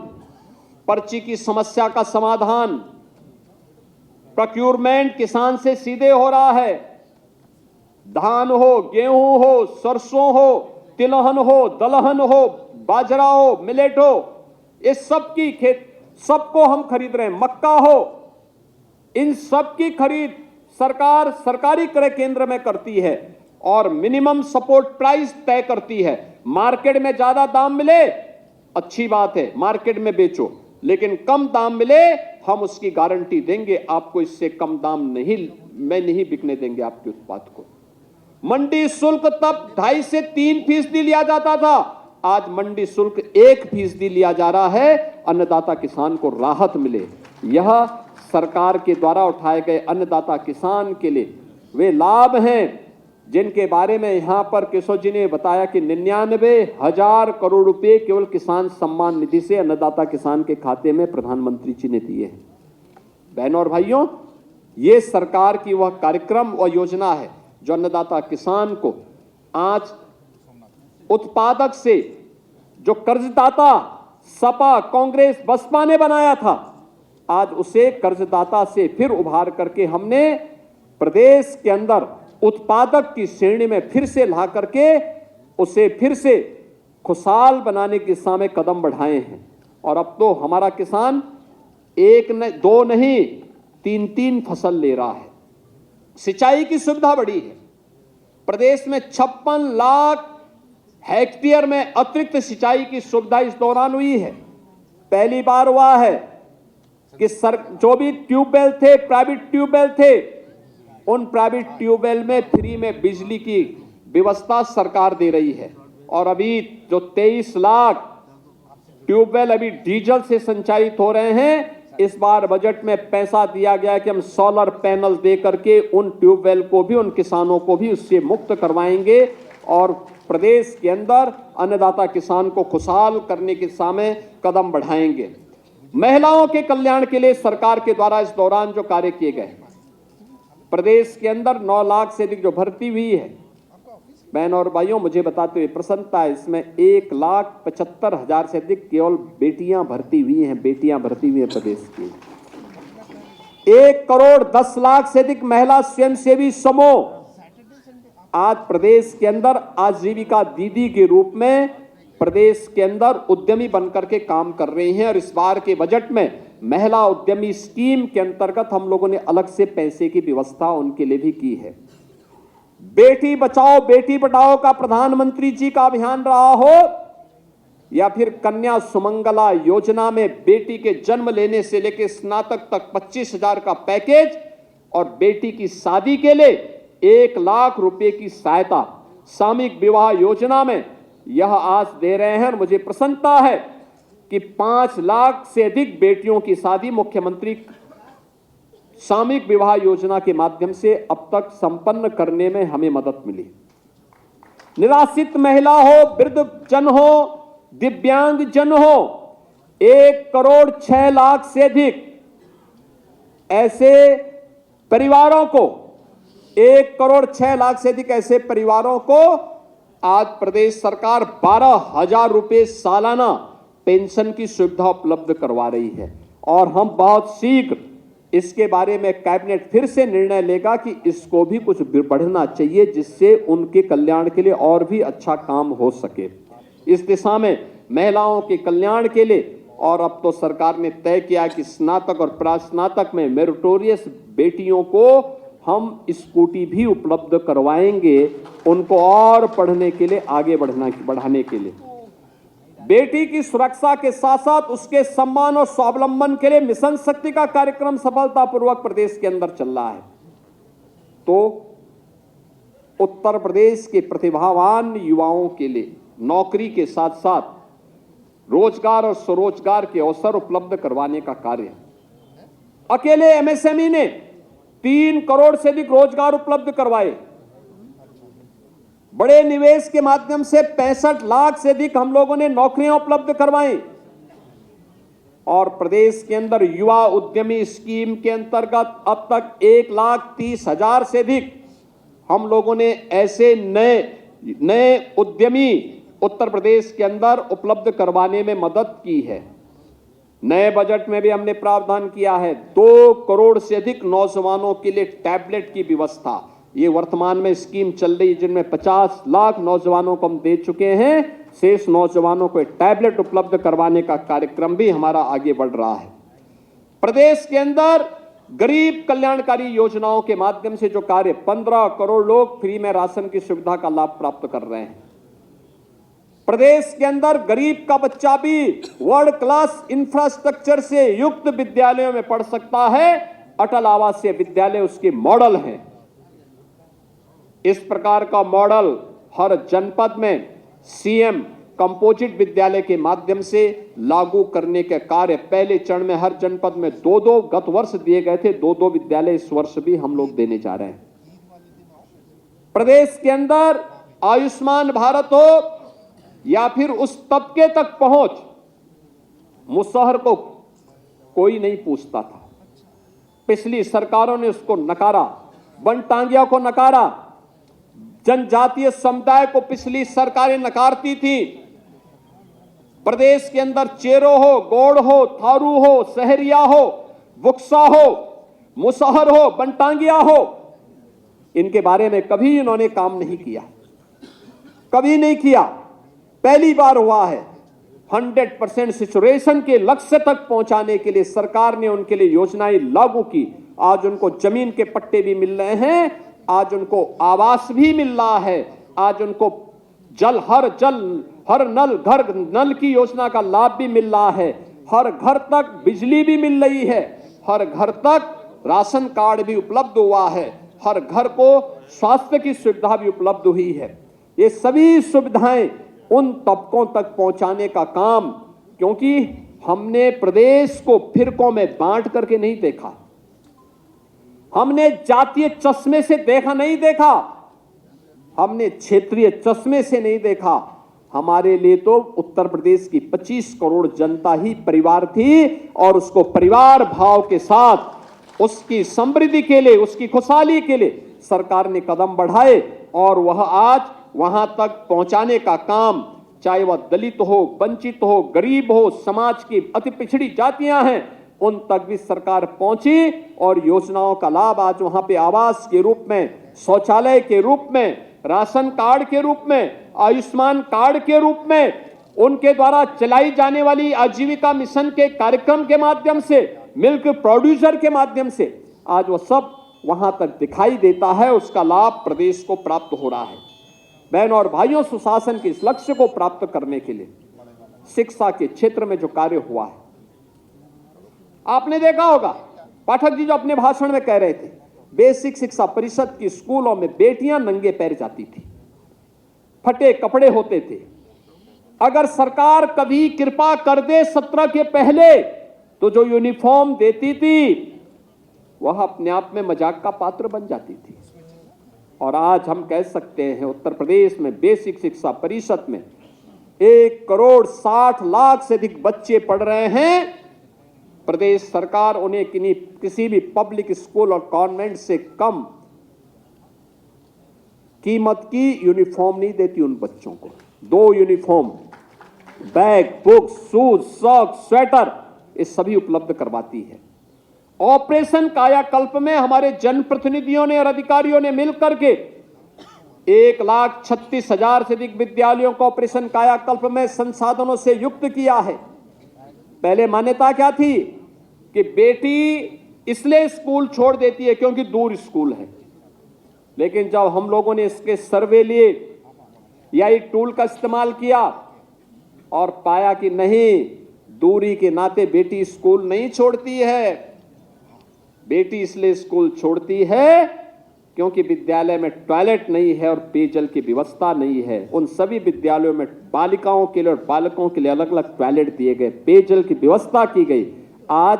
पर्ची की समस्या का समाधान, प्रोक्यूरमेंट किसान से सीधे हो रहा है। धान हो, गेहूं हो, सरसों हो, तिलहन हो, दलहन हो, बाजरा हो, मिलेट हो, इस सब की सबको हम खरीद रहे हैं। मक्का हो, इन सब की खरीद सरकार सरकारी क्रय केंद्र में करती है और मिनिमम सपोर्ट प्राइस तय करती है। मार्केट में ज्यादा दाम मिले अच्छी बात है, मार्केट में बेचो, लेकिन कम दाम मिले हम उसकी गारंटी देंगे, आपको इससे कम दाम नहीं बिकने देंगे आपके उत्पाद को। मंडी शुल्क तब 2.5 से 3% लिया जाता था, आज मंडी शुल्क 1% लिया जा रहा है। अन्नदाता किसान को राहत मिले। यह सरकार के द्वारा उठाए गए अन्नदाता किसान के लिए वे लाभ हैं जिनके बारे में यहां पर केशव जी ने बताया कि 99,000 करोड़ रुपए केवल किसान सम्मान निधि से अन्नदाता किसान के खाते में प्रधानमंत्री जी ने दिए हैं। बहनों और भाइयों, ये सरकार की वह कार्यक्रम और योजना है जो अन्नदाता किसान को आज उत्पादक से जो कर्जदाता सपा, कांग्रेस, बसपा ने बनाया था, आज उसे कर्जदाता से फिर उभार करके हमने प्रदेश के अंदर उत्पादक की श्रेणी में फिर से ला करके उसे फिर से खुशहाल बनाने की दिशा में कदम बढ़ाए हैं। और अब तो हमारा किसान 1-2 नहीं 3-3 फसल ले रहा है। सिंचाई की सुविधा बढ़ी है। प्रदेश में 56 लाख हेक्टेयर में अतिरिक्त सिंचाई की सुविधा इस दौरान हुई है। पहली बार हुआ है कि जो भी ट्यूबवेल थे, प्राइवेट ट्यूबवेल थे, उन प्राइवेट ट्यूबवेल में फ्री में बिजली की व्यवस्था सरकार दे रही है। और अभी जो 23 लाख ट्यूबवेल अभी डीजल से संचालित हो रहे हैं, इस बार बजट में पैसा दिया गया कि हम सोलर पैनल दे करके उन ट्यूबवेल को भी, उन किसानों को भी उससे मुक्त करवाएंगे और प्रदेश के अंदर अन्नदाता किसान को खुशहाल करने के सामने कदम बढ़ाएंगे। महिलाओं के कल्याण के लिए सरकार के द्वारा इस दौरान जो कार्य किए गए, प्रदेश के अंदर 9 लाख से अधिक जो भर्ती हुई है, बहन और भाइयों, मुझे बताते हुए प्रसन्नता है, इसमें 1,75,000 से अधिक केवल बेटियां भर्ती हुई हैं, बेटियां भर्ती हुई हैं प्रदेश की। 1 करोड़ 10 लाख से अधिक महिला स्वयंसेवी समूह आज प्रदेश के अंदर आजीविका दीदी के रूप में प्रदेश के अंदर उद्यमी बनकर के काम कर रही हैं। और इस बार के बजट में महिला उद्यमी स्कीम के अंतर्गत हम लोगों ने अलग से पैसे की व्यवस्था उनके लिए भी की है। बेटी बचाओ बेटी पढ़ाओ का प्रधानमंत्री जी का अभियान रहा हो या फिर कन्या सुमंगला योजना में बेटी के जन्म लेने से लेकर स्नातक तक 25,000 का पैकेज और बेटी की शादी के लिए 1 लाख रुपए की सहायता, सामूहिक विवाह योजना में यह आज दे रहे हैं। और मुझे प्रसन्नता है कि 5 लाख से अधिक बेटियों की शादी मुख्यमंत्री सामूहिक विवाह योजना के माध्यम से अब तक संपन्न करने में हमें मदद मिली। निराश्रित महिला हो, वृद्ध जन हो, दिव्यांग जन हो, 1 करोड़ 6 लाख से अधिक ऐसे परिवारों को, 1 करोड़ 6 लाख से अधिक ऐसे परिवारों को आज प्रदेश सरकार 12,000 रुपए सालाना पेंशन की सुविधा उपलब्ध करवा रही है। और हम बहुत शीघ्र इसके बारे में कैबिनेट फिर से निर्णय लेगा कि इसको भी कुछ बढ़ना चाहिए, जिससे उनके कल्याण के लिए और भी अच्छा काम हो सके। इस दिशा में महिलाओं के कल्याण के लिए और अब तो सरकार ने तय किया कि स्नातक और प्रास्नातक में मेरिटोरियस बेटियों को हम स्कूटी भी उपलब्ध करवाएंगे, उनको और पढ़ने के लिए आगे बढ़ाने के लिए। बेटी की सुरक्षा के साथ साथ उसके सम्मान और स्वावलंबन के लिए मिशन शक्ति का कार्यक्रम सफलतापूर्वक प्रदेश के अंदर चल रहा है। तो उत्तर प्रदेश के प्रतिभावान युवाओं के लिए नौकरी के साथ साथ रोजगार और स्वरोजगार के अवसर उपलब्ध करवाने का कार्य, अकेले एमएसएमई ने 3 करोड़ से अधिक रोजगार उपलब्ध करवाए। बड़े निवेश के माध्यम से 65 लाख से अधिक हम लोगों ने नौकरियां उपलब्ध करवाई। और प्रदेश के अंदर युवा उद्यमी स्कीम के अंतर्गत अब तक 1,30,000 से अधिक हम लोगों ने ऐसे नए उद्यमी उत्तर प्रदेश के अंदर उपलब्ध करवाने में मदद की है। नए बजट में भी हमने प्रावधान किया है 2 करोड़ से अधिक नौजवानों के लिए टैबलेट की व्यवस्था। ये वर्तमान में स्कीम चल रही है, जिनमें 50 लाख नौजवानों को हम दे चुके हैं। शेष नौजवानों को टैबलेट उपलब्ध करवाने का कार्यक्रम भी हमारा आगे बढ़ रहा है। प्रदेश के अंदर गरीब कल्याणकारी योजनाओं के माध्यम से जो कार्य, 15 करोड़ लोग फ्री में राशन की सुविधा का लाभ प्राप्त कर रहे हैं। प्रदेश के अंदर गरीब का बच्चा भी वर्ल्ड क्लास इंफ्रास्ट्रक्चर से युक्त विद्यालयों में पढ़ सकता है। अटल आवासीय विद्यालय उसके मॉडल हैं। इस प्रकार का मॉडल हर जनपद में सीएम कंपोजिट विद्यालय के माध्यम से लागू करने के कार्य पहले चरण में हर जनपद में 2-2 गत वर्ष दिए गए थे, 2-2 विद्यालय इस वर्ष भी हम लोग देने जा रहे हैं। प्रदेश के अंदर आयुष्मान भारत हो या फिर उस तबके तक पहुंच, मुसहर को कोई नहीं पूछता था। पिछली सरकारों ने उसको नकारा, वनटांगिया को नकारा, जनजातीय समुदाय को पिछली सरकारें नकारती थी। प्रदेश के अंदर चेरो हो, गौड़ हो, थारू हो, सहरिया हो, बुक्सा हो, मुसहर हो, वनटांगिया हो, इनके बारे में कभी इन्होंने काम नहीं किया, कभी नहीं किया। पहली बार हुआ है। 100% सिचुएशन के लक्ष्य तक पहुंचाने के लिए सरकार ने उनके लिए योजनाएं लागू की। आज उनको जमीन के पट्टे भी मिल रहे हैं, आज उनको आवास भी मिल रहा है, आज उनको हर घर नल की योजना का लाभ भी मिल रहा है, हर घर तक बिजली भी मिल रही है, हर घर तक राशन कार्ड भी उपलब्ध हुआ है, हर घर को स्वास्थ्य की सुविधा भी उपलब्ध हुई है। ये सभी सुविधाएं उन तबकों तक पहुंचाने का काम, क्योंकि हमने प्रदेश को फिरकों में बांट करके नहीं देखा, हमने जातीय चश्मे से नहीं देखा, हमने क्षेत्रीय चश्मे से नहीं देखा। हमारे लिए तो उत्तर प्रदेश की 25 करोड़ जनता ही परिवार थी और उसको परिवार भाव के साथ उसकी समृद्धि के लिए, उसकी खुशहाली के लिए सरकार ने कदम बढ़ाए और वह आज वहां तक पहुंचाने का काम, चाहे वह दलित हो, वंचित हो, गरीब हो, समाज की अति पिछड़ी जातियां हैं, उन तक भी सरकार पहुंची और योजनाओं का लाभ आज वहां पे आवास के रूप में, शौचालय के रूप में, राशन कार्ड के रूप में, आयुष्मान कार्ड के रूप में, उनके द्वारा चलाई जाने वाली आजीविका मिशन के कार्यक्रम के माध्यम से, मिल्क प्रोड्यूसर के माध्यम से आज वह सब वहां तक दिखाई देता है। उसका लाभ प्रदेश को प्राप्त हो रहा है। बहनों और भाइयों, सुशासन के इस लक्ष्य को प्राप्त करने के लिए शिक्षा के क्षेत्र में जो कार्य हुआ है, आपने देखा होगा पाठक जी जो अपने भाषण में कह रहे थे, बेसिक शिक्षा परिषद की स्कूलों में बेटियां नंगे पैर जाती थी, फटे कपड़े होते थे। अगर सरकार कभी कृपा कर दे 17 के पहले तो जो यूनिफॉर्म देती थी वह अपने आप में मजाक का पात्र बन जाती थी। और आज हम कह सकते हैं उत्तर प्रदेश में बेसिक शिक्षा परिषद में 1,60,00,000 से अधिक बच्चे पढ़ रहे हैं। प्रदेश सरकार उन्हें किसी भी पब्लिक स्कूल और कॉन्वेंट से कम कीमत की यूनिफॉर्म नहीं देती उन बच्चों को। 2 uniform, bag, books, shoes, socks, sweater, ये सभी उपलब्ध करवाती है। ऑपरेशन कायाकल्प में हमारे जनप्रतिनिधियों ने और अधिकारियों ने मिलकर के 1,36,000 से अधिक विद्यालयों को ऑपरेशन कायाकल्प में संसाधनों से युक्त किया है। पहले मान्यता क्या थी कि बेटी इसलिए स्कूल छोड़ देती है क्योंकि दूर स्कूल है, लेकिन जब हम लोगों ने इसके सर्वे लिए या एक टूल का इस्तेमाल किया और पाया कि नहीं, दूरी के नाते बेटी स्कूल नहीं छोड़ती है। बेटी इसलिए स्कूल छोड़ती है क्योंकि विद्यालय में टॉयलेट नहीं है और पेयजल की व्यवस्था नहीं है। उन सभी विद्यालयों में बालिकाओं के लिए और बालकों के लिए अलग अलग टॉयलेट दिए गए, पेयजल की व्यवस्था की गई। आज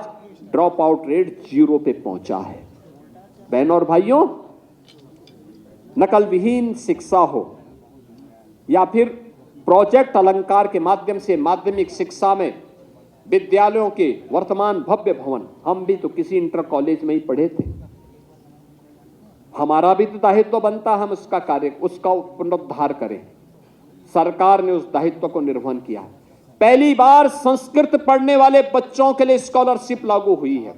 ड्रॉप आउट रेट 0 पे पहुंचा है। बहनों और भाइयों, नकल विहीन शिक्षा हो या फिर प्रोजेक्ट अलंकार के माध्यम से माध्यमिक शिक्षा में विद्यालयों के वर्तमान भव्य भवन, हम भी तो किसी इंटर कॉलेज में ही पढ़े थे। हमारा भी तो दायित्व बनता है हम उसका पुनरुद्धार करें। सरकार ने उस दायित्व को निर्वहन किया। पहली बार संस्कृत पढ़ने वाले बच्चों के लिए स्कॉलरशिप लागू हुई है।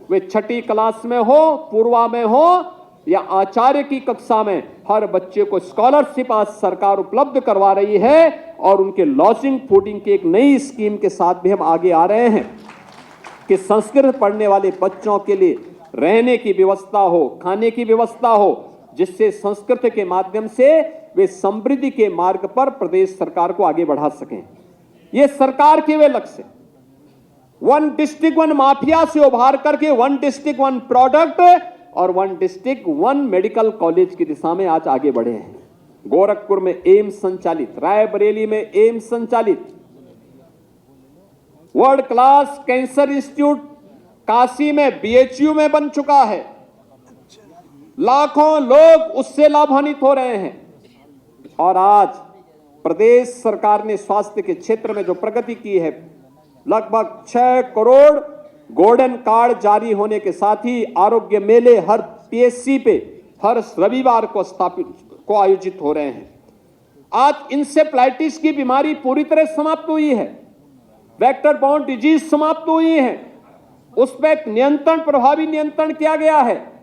वे 6ठी क्लास में हो, पूर्वा में हो या आचार्य की कक्षा में, हर बच्चे को स्कॉलरशिप आज सरकार उपलब्ध करवा रही है। और उनके लॉजिंग फूडिंग की एक नई स्कीम के साथ भी हम आगे आ रहे हैं कि संस्कृत पढ़ने वाले बच्चों के लिए रहने की व्यवस्था हो, खाने की व्यवस्था हो, जिससे संस्कृत के माध्यम से वे समृद्धि के मार्ग पर प्रदेश सरकार को आगे बढ़ा सकें। ये सरकार के वे लक्ष्य, 1 डिस्ट्रिक्ट 1 माफिया से उभार करके 1 डिस्ट्रिक्ट 1 प्रोडक्ट और 1 डिस्ट्रिक्ट 1 मेडिकल कॉलेज की दिशा में आज आगे बढ़े हैं। गोरखपुर में एम्स संचालित, रायबरेली में एम्स संचालित, world class cancer institute Kashi में बीएचयू में बन चुका है। लाखों लोग उससे लाभान्वित हो रहे हैं। और आज प्रदेश सरकार ने स्वास्थ्य के क्षेत्र में जो प्रगति की है, लगभग 6 करोड़ गोल्डन कार्ड जारी होने के साथ ही आरोग्य मेले हर पीएससी पे हर रविवार को आयोजित हो रहे हैं। आज इंसेफ्लाइटिस की बीमारी पूरी तरह समाप्त हुई है, वेक्टर बाउंड डिजीज समाप्त हुई है, उस पर नियंत्रण, प्रभावी नियंत्रण किया गया है।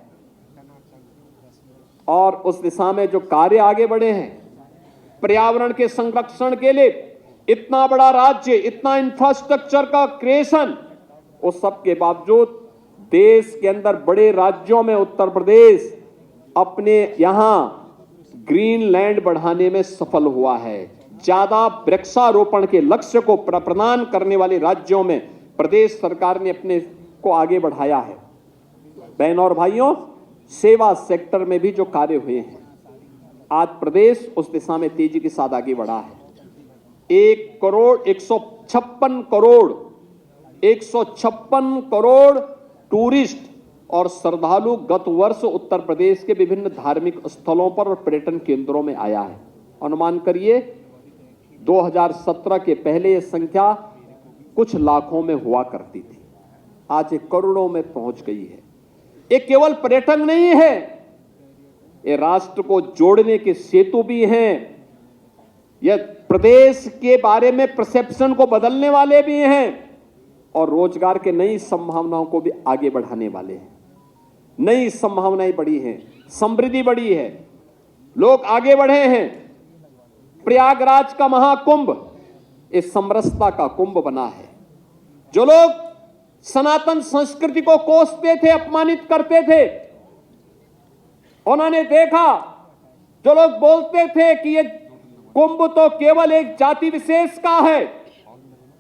और उस दिशा में जो कार्य आगे बढ़े हैं, पर्यावरण के संरक्षण के लिए इतना बड़ा राज्य, इतना इंफ्रास्ट्रक्चर का क्रिएशन, उस सब के बावजूद देश के अंदर बड़े राज्यों में उत्तर प्रदेश अपने यहां ग्रीन लैंड बढ़ाने में सफल हुआ है। ज्यादा वृक्षारोपण के लक्ष्य को प्रदान करने वाले राज्यों में प्रदेश सरकार ने अपने को आगे बढ़ाया है। बहनों और भाइयों, सेवा सेक्टर में भी जो कार्य हुए हैं, आज प्रदेश उस दिशा में तेजी के साथ आगे बढ़ा है। 1,156 करोड़ 156 करोड़ टूरिस्ट और श्रद्धालु गत वर्ष उत्तर प्रदेश के विभिन्न धार्मिक स्थलों पर और पर्यटन केंद्रों में आया है। अनुमान करिए 2017 के पहले यह संख्या कुछ लाखों में हुआ करती थी, आज ये करोड़ों में पहुंच गई है। ये केवल पर्यटन नहीं है, ये राष्ट्र को जोड़ने के सेतु भी हैं, यह प्रदेश के बारे में परसेप्शन को बदलने वाले भी हैं और रोजगार के नई संभावनाओं को भी आगे बढ़ाने वाले हैं। नई संभावनाएं बढ़ी हैं, समृद्धि बढ़ी है, लोग आगे बढ़े हैं। प्रयागराज का महाकुंभ इस समरसता का कुंभ बना है। जो लोग सनातन संस्कृति को कोसते थे, अपमानित करते थे, उन्होंने देखा, जो लोग बोलते थे कि ये कुंभ तो केवल एक जाति विशेष का है,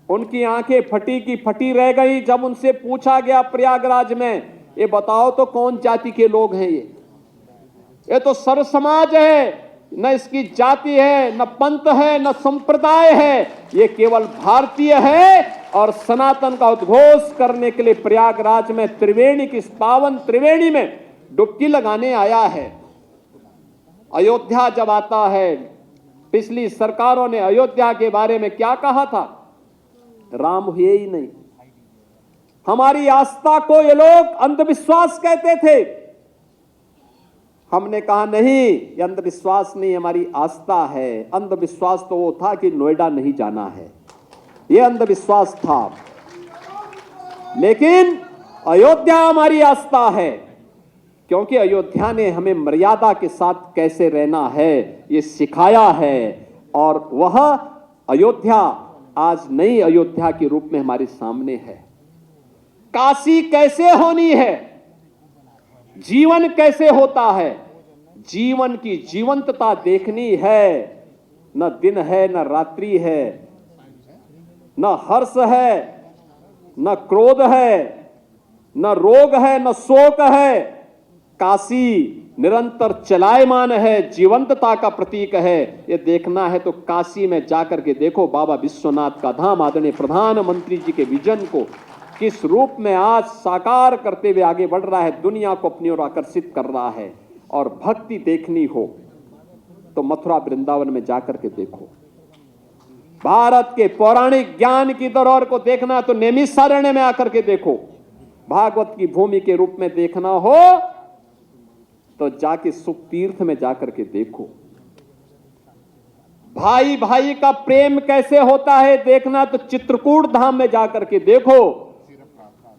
उनकी आंखें फटी की फटी रह गई जब उनसे पूछा गया प्रयागराज में, ये बताओ तो कौन जाति के लोग हैं? ये तो सर्व समाज है, न इसकी जाति है, न पंथ है, न संप्रदाय है, ये केवल भारतीय है। और सनातन का उद्घोष करने के लिए प्रयागराज में त्रिवेणी की पावन त्रिवेणी में डुबकी लगाने आया है। अयोध्या जब आता है, पिछली सरकारों ने अयोध्या के बारे में क्या कहा था? राम हुए ही नहीं। हमारी आस्था को ये लोग अंधविश्वास कहते थे। हमने कहा नहीं, ये अंधविश्वास नहीं, हमारी आस्था है। अंधविश्वास तो वो था कि नोएडा नहीं जाना है, ये अंधविश्वास था। लेकिन अयोध्या हमारी आस्था है, क्योंकि अयोध्या ने हमें मर्यादा के साथ कैसे रहना है ये सिखाया है। और वह अयोध्या आज नई अयोध्या के रूप में हमारे सामने है। काशी कैसे होनी है, जीवन कैसे होता है, जीवन की जीवंतता देखनी है। न दिन है, न रात्रि है, न हर्ष है, न क्रोध है, न रोग है, न शोक है। काशी निरंतर चलायमान है, जीवंतता का प्रतीक है। ये देखना है तो काशी में जाकर के देखो बाबा विश्वनाथ का धाम। आदरणीय प्रधानमंत्री जी के विजन को किस रूप में आज साकार करते हुए आगे बढ़ रहा है, दुनिया को अपनी ओर आकर्षित कर रहा है। और भक्ति देखनी हो तो मथुरा वृंदावन में जाकर के देखो। भारत के पौराणिक ज्ञान की धरोहर को देखना तो नैमिषारण्य में आकर के देखो। भागवत की भूमि के रूप में देखना हो तो जाके सुख तीर्थ में जाकर के देखो। भाई भाई का प्रेम कैसे होता है देखना तो चित्रकूट धाम में जाकर के देखो,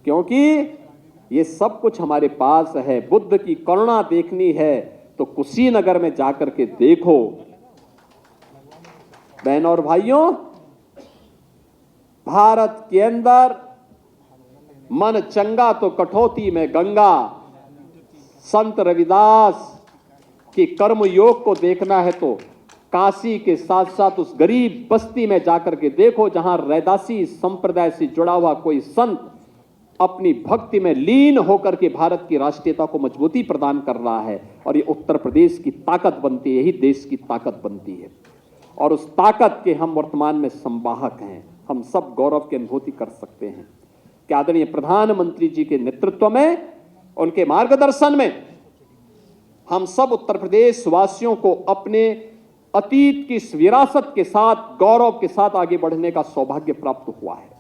क्योंकि ये सब कुछ हमारे पास है। बुद्ध की करुणा देखनी है तो कुशीनगर में जाकर के देखो। बहनों और भाइयों, भारत के अंदर मन चंगा तो कठौती में गंगा। संत रविदास की कर्म योग को देखना है तो काशी के साथ साथ उस गरीब बस्ती में जाकर के देखो, जहां रैदासी संप्रदाय से जुड़ा हुआ कोई संत अपनी भक्ति में लीन होकर के भारत की राष्ट्रीयता को मजबूती प्रदान कर रहा है। और ये उत्तर प्रदेश की ताकत बनती है, यही देश की ताकत बनती है। और उस ताकत के हम वर्तमान में संवाहक हैं। हम सब गौरव की अनुभूति कर सकते हैं कि आदरणीय प्रधानमंत्री जी के नेतृत्व में, उनके मार्गदर्शन में हम सब उत्तर प्रदेश वासियों को अपने अतीत की इस विरासत के साथ गौरव के साथ आगे बढ़ने का सौभाग्य प्राप्त हुआ है।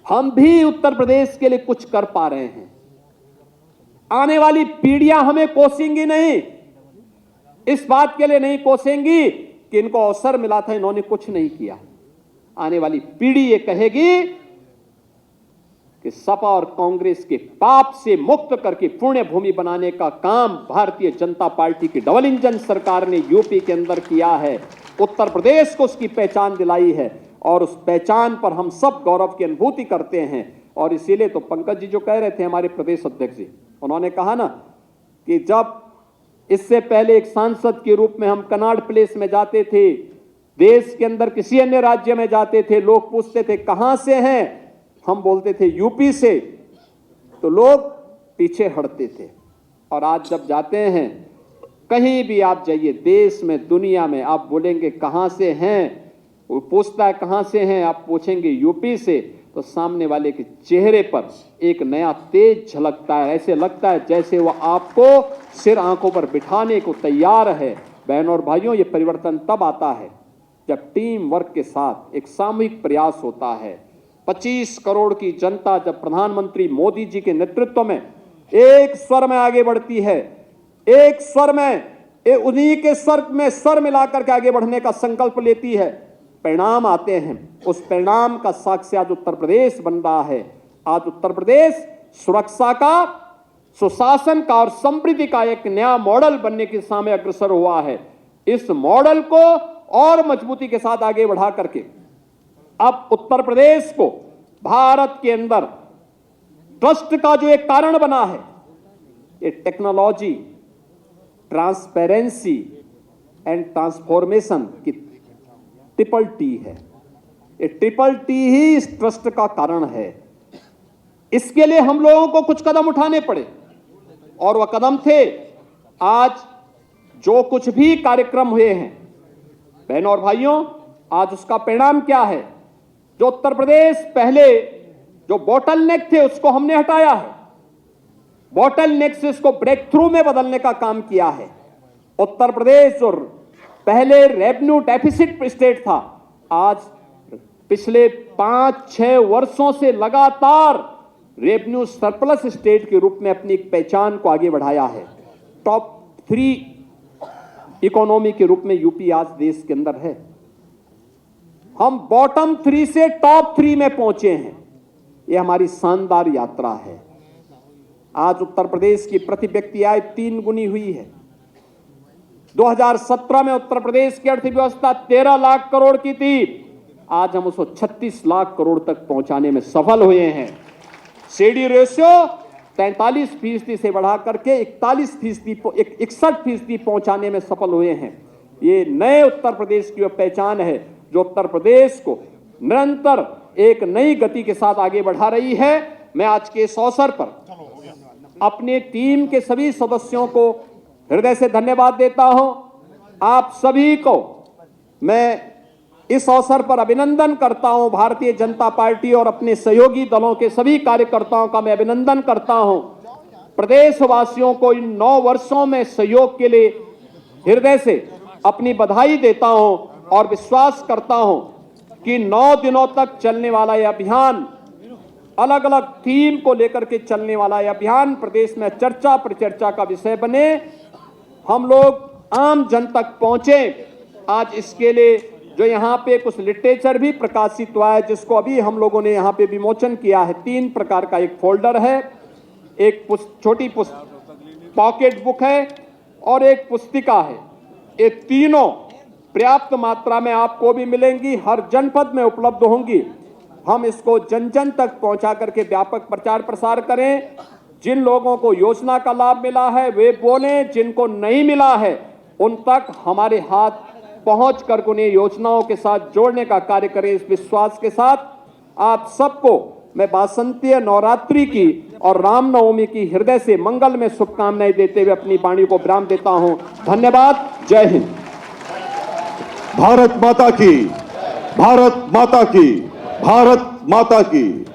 हम भी उत्तर प्रदेश के लिए कुछ कर पा रहे हैं। आने वाली पीढ़ियां हमें कोसेंगी नहीं, इस बात के लिए नहीं कोसेंगी कि इनको अवसर मिला था, इन्होंने कुछ नहीं किया। आने वाली पीढ़ी ये कहेगी कि सपा और कांग्रेस के पाप से मुक्त करके पुण्य भूमि बनाने का काम भारतीय जनता पार्टी की डबल इंजन सरकार ने यूपी के अंदर किया है। उत्तर प्रदेश को उसकी पहचान दिलाई है और उस पहचान पर हम सब गौरव की अनुभूति करते हैं। और इसीलिए तो पंकज जी जो कह रहे थे, हमारे प्रदेश अध्यक्ष जी, उन्होंने कहा ना कि जब इससे पहले एक सांसद के रूप में हम कनाड प्लेस में जाते थे, देश के अंदर किसी अन्य राज्य में जाते थे, लोग पूछते थे कहां से हैं, हम बोलते थे यूपी से, तो लोग पीछे हटते थे। और आज जब जाते हैं, कहीं भी आप जाइए, देश में दुनिया में, आप बोलेंगे कहां से हैं, वो पूछता है कहां से हैं, आप पूछेंगे यूपी से, तो सामने वाले के चेहरे पर एक नया तेज झलकता है। ऐसे लगता है जैसे वो आपको सिर आंखों पर बिठाने को तैयार है। बहनों और भाइयों, ये परिवर्तन तब आता है जब टीम वर्क के साथ एक सामूहिक प्रयास होता है। 25 करोड़ की जनता जब प्रधानमंत्री मोदी जी के नेतृत्व में एक स्वर में आगे बढ़ती है, एक स्वर में, उन्हीं के स्वर में सर मिलाकर के आगे बढ़ने का संकल्प लेती है, परिणाम आते हैं। उस परिणाम का साक्षी आज उत्तर प्रदेश बन रहा है। आज उत्तर प्रदेश सुरक्षा का, सुशासन का और समृद्धि का एक नया मॉडल बनने के सामने अग्रसर हुआ है। इस मॉडल को और मजबूती के साथ आगे बढ़ा करके अब उत्तर प्रदेश को भारत के अंदर ट्रस्ट का जो एक कारण बना है, ये टेक्नोलॉजी, ट्रांसपेरेंसी एंड ट्रांसफॉर्मेशन की ट्रिपल टी है। ये ट्रिपल टी ही इस ट्रस्ट का कारण है। इसके लिए हम लोगों को कुछ कदम उठाने पड़े और वह कदम थे आज जो कुछ भी कार्यक्रम हुए हैं। बहनों और भाइयों, आज उसका परिणाम क्या है? जो उत्तर प्रदेश पहले जो बॉटल नेक थे उसको हमने हटाया है। बॉटल नेक से इसको ब्रेक थ्रू में बदलने का काम किया है। उत्तर प्रदेश और पहले रेवेन्यू डेफिसिट स्टेट था, आज पिछले 5-6 वर्षों से लगातार रेवेन्यू सरप्लस स्टेट के रूप में अपनी एक पहचान को आगे बढ़ाया है। टॉप 3 इकोनॉमी के रूप में यूपी आज देश के अंदर है। हम बॉटम 3 से टॉप 3 में पहुंचे हैं। यह हमारी शानदार यात्रा है। आज उत्तर प्रदेश की प्रति व्यक्ति आय 3 गुनी हुई है। 2017 में उत्तर प्रदेश की अर्थव्यवस्था 13 लाख करोड़ की थी, आज हम उसको 36 लाख करोड़ तक पहुंचाने में सफल हुए हैं। सीडी रेशियो 43% से बढ़ा करके 61% पहुंचाने में सफल हुए हैं। ये नए उत्तर प्रदेश की पहचान है जो उत्तर प्रदेश को निरंतर एक नई गति के साथ आगे बढ़ा रही है। मैं आज के इस अवसर पर अपने टीम के सभी सदस्यों को हृदय से धन्यवाद देता हूं। आप सभी को मैं इस अवसर पर अभिनंदन करता हूं। भारतीय जनता पार्टी और अपने सहयोगी दलों के सभी कार्यकर्ताओं का मैं अभिनंदन करता हूं। प्रदेशवासियों को इन 9 वर्षों में सहयोग के लिए हृदय से अपनी बधाई देता हूं और विश्वास करता हूं कि 9 दिनों तक चलने वाला यह अभियान, अलग अलग थीम को लेकर के चलने वाला यह अभियान प्रदेश में चर्चा परिचर्चा का विषय बने, हम लोग आम जन तक पहुंचे। आज इसके लिए जो यहाँ पे कुछ लिटरेचर भी प्रकाशित हुआ है जिसको अभी हम लोगों ने यहाँ पे विमोचन किया है। 3 प्रकार का एक फोल्डर है, एक छोटी पॉकेट बुक है और एक पुस्तिका है। ये तीनों पर्याप्त मात्रा में आपको भी मिलेंगी, हर जनपद में उपलब्ध होंगी। हम इसको जन जन तक पहुंचा करके व्यापक प्रचार प्रसार करें। जिन लोगों को योजना का लाभ मिला है वे बोलें, जिनको नहीं मिला है उन तक हमारे हाथ पहुंच कर उन्हें योजनाओं के साथ जोड़ने का कार्य करें। इस विश्वास के साथ आप सबको मैं वासंतीय नवरात्रि की और रामनवमी की हृदय से मंगल में शुभकामनाएं देते हुए अपनी वाणी को विराम देता हूं। धन्यवाद। जय हिंद। भारत माता की, भारत माता की, भारत माता की।